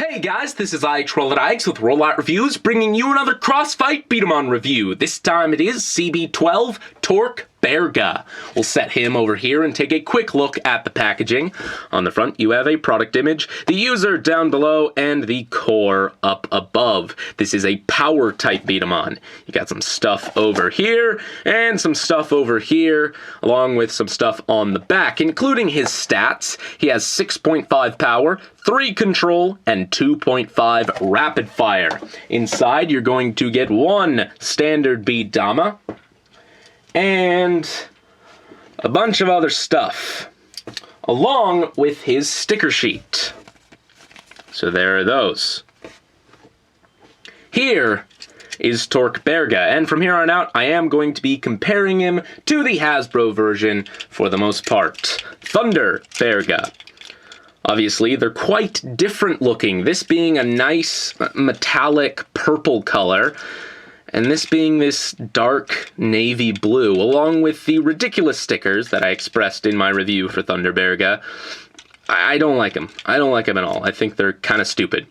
Hey guys, this is iTrollitIkes with Rollout Reviews, bringing you another Crossfight Beat-em-on review. This time it is CB-12 Torque BEARGA. We'll set him over here and take a quick look at the packaging. On the front, you have a product image, the user down below, and the core up above. This is a power type beat-em-on. You got some stuff over here, and some stuff over here, along with some stuff on the back, including his stats. He has 6.5 power, 3 control, and 2.5 rapid fire. Inside, you're going to get 1 standard B-Daman, and a bunch of other stuff, along with his sticker sheet. So there are those. Here is Torque BEARGA, and from here on out, I am going to be comparing him to the Hasbro version for the most part. Thunder BEARGA. Obviously, they're quite different looking, this being a nice metallic purple color, and this being this dark navy blue, along with the ridiculous stickers that I expressed in my review for Thunder BEARGA. I don't like them. I don't like them at all. I think they're kind of stupid.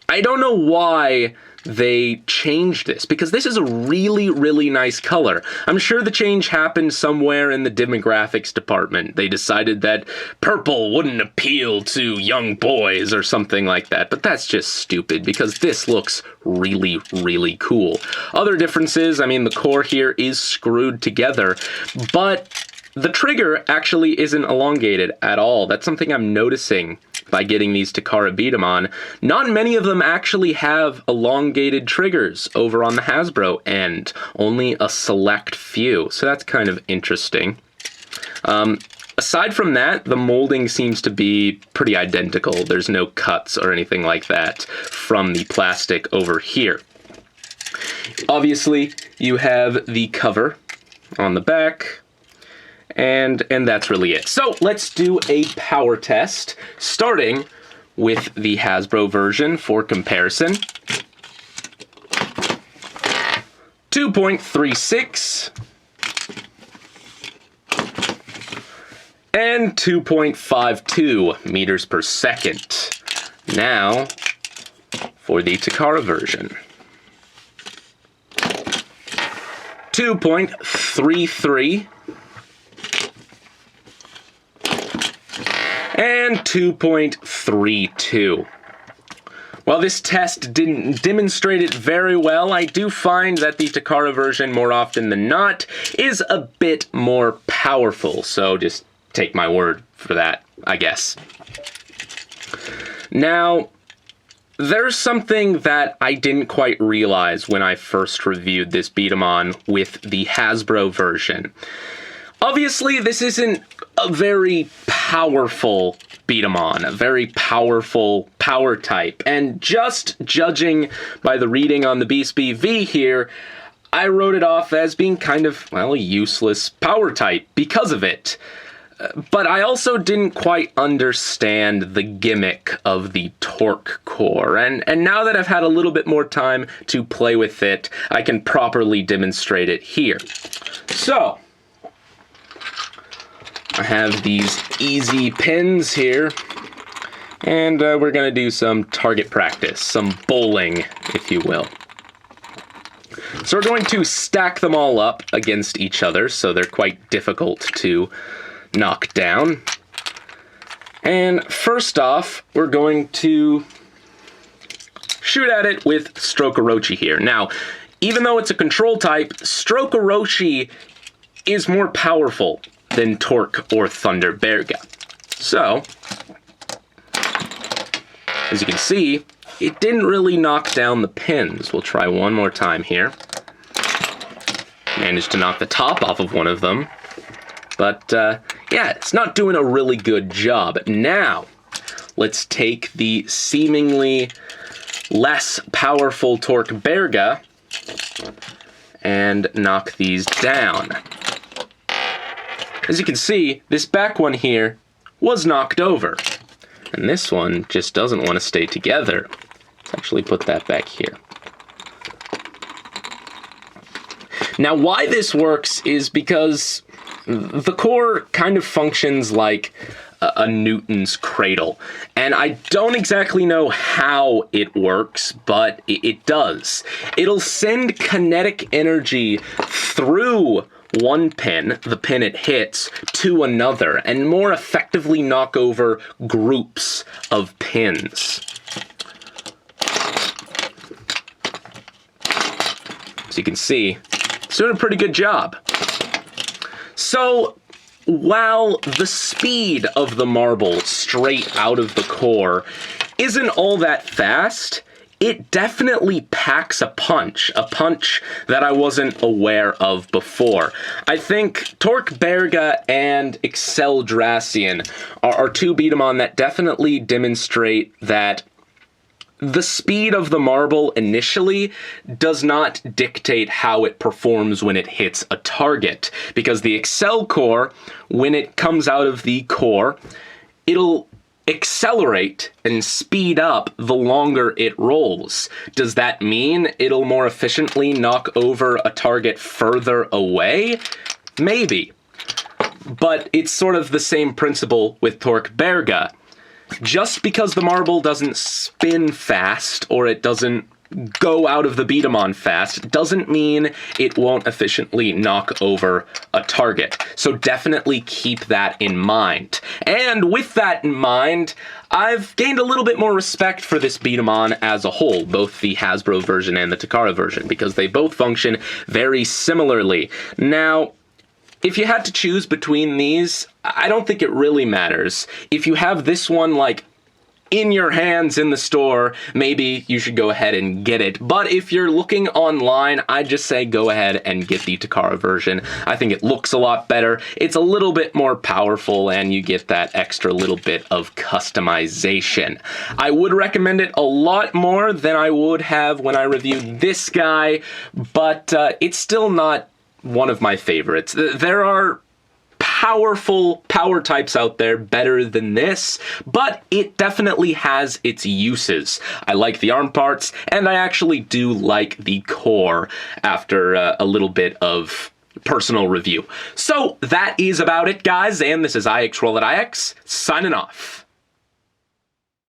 I don't know why they changed this, because this is a really, really nice color. I'm sure the change happened somewhere in the demographics department. They decided that purple wouldn't appeal to young boys or something like that, but that's just stupid because this looks really, really cool. Other differences, I mean, the core here is screwed together, but the trigger actually isn't elongated at all. That's something I'm noticing by getting these Takara Beat-em-on. Not many of them actually have elongated triggers over on the Hasbro end. Only a select few, so that's kind of interesting. Aside from that, the molding seems to be pretty identical. There's no cuts or anything like that from the plastic over here. Obviously, you have the cover on the back, and that's really it. So let's do a power test, starting with the Hasbro version for comparison. 2.36 and 2.52 meters per second. Now for the Takara version. 2.33 and 2.32. While this test didn't demonstrate it very well, I do find that the Takara version, more often than not, is a bit more powerful, so just take my word for that, I guess. Now, there's something that I didn't quite realize when I first reviewed this beat-em-on with the Hasbro version. Obviously, this isn't a very powerful beat-em-on, a very powerful power type, and just judging by the reading on the Beast BV here, I wrote it off as being kind of, well, a useless power type because of it. But I also didn't quite understand the gimmick of the torque core, and now that I've had a little bit more time to play with it, I can properly demonstrate it here. So, I have these easy pins here, and we're going to do some target practice, some bowling, if you will. So we're going to stack them all up against each other, so they're quite difficult to knock down. And first off, we're going to shoot at it with Stroke Orochi here. Now, even though it's a control type, Stroke Orochi is more powerful than Torque or Thunder BEARGA. So, as you can see, it didn't really knock down the pins. We'll try one more time here. Managed to knock the top off of one of them. But, yeah, it's not doing a really good job. Now, let's take the seemingly less powerful Torque BEARGA and knock these down. As you can see, this back one here was knocked over. And this one just doesn't want to stay together. Let's actually put that back here. Now, why this works is because the core kind of functions like a Newton's cradle. And I don't exactly know how it works, but it does. It'll send kinetic energy through one pin, the pin it hits, to another, and more effectively knock over groups of pins. So you can see, it's doing a pretty good job. So, while the speed of the marble straight out of the core isn't all that fast, it definitely packs a punch that I wasn't aware of before. I think Torque BEARGA and Excel Dracian are two Beat-em-on that definitely demonstrate that the speed of the marble initially does not dictate how it performs when it hits a target, because the Excel core, when it comes out of the core, it'll accelerate and speed up the longer it rolls. Does that mean it'll more efficiently knock over a target further away? Maybe. But it's sort of the same principle with Torque BEARGA. Just because the marble doesn't spin fast, or it doesn't go out of the Beat-em-on fast, doesn't mean it won't efficiently knock over a target. So definitely keep that in mind. And with that in mind, I've gained a little bit more respect for this Beat-em-on as a whole, both the Hasbro version and the Takara version, because they both function very similarly. Now, if you had to choose between these, I don't think it really matters. If you have this one, like, in your hands in the store, maybe you should go ahead and get it. But if you're looking online, I'd just say go ahead and get the Takara version. I think it looks a lot better. It's a little bit more powerful, and you get that extra little bit of customization. I would recommend it a lot more than I would have when I reviewed this guy, but it's still not one of my favorites. There are powerful power types out there better than this, but it definitely has its uses. I like the arm parts, and I actually do like the core after a little bit of personal review. So that is about it, guys, and this is IXRoll@IX, signing off.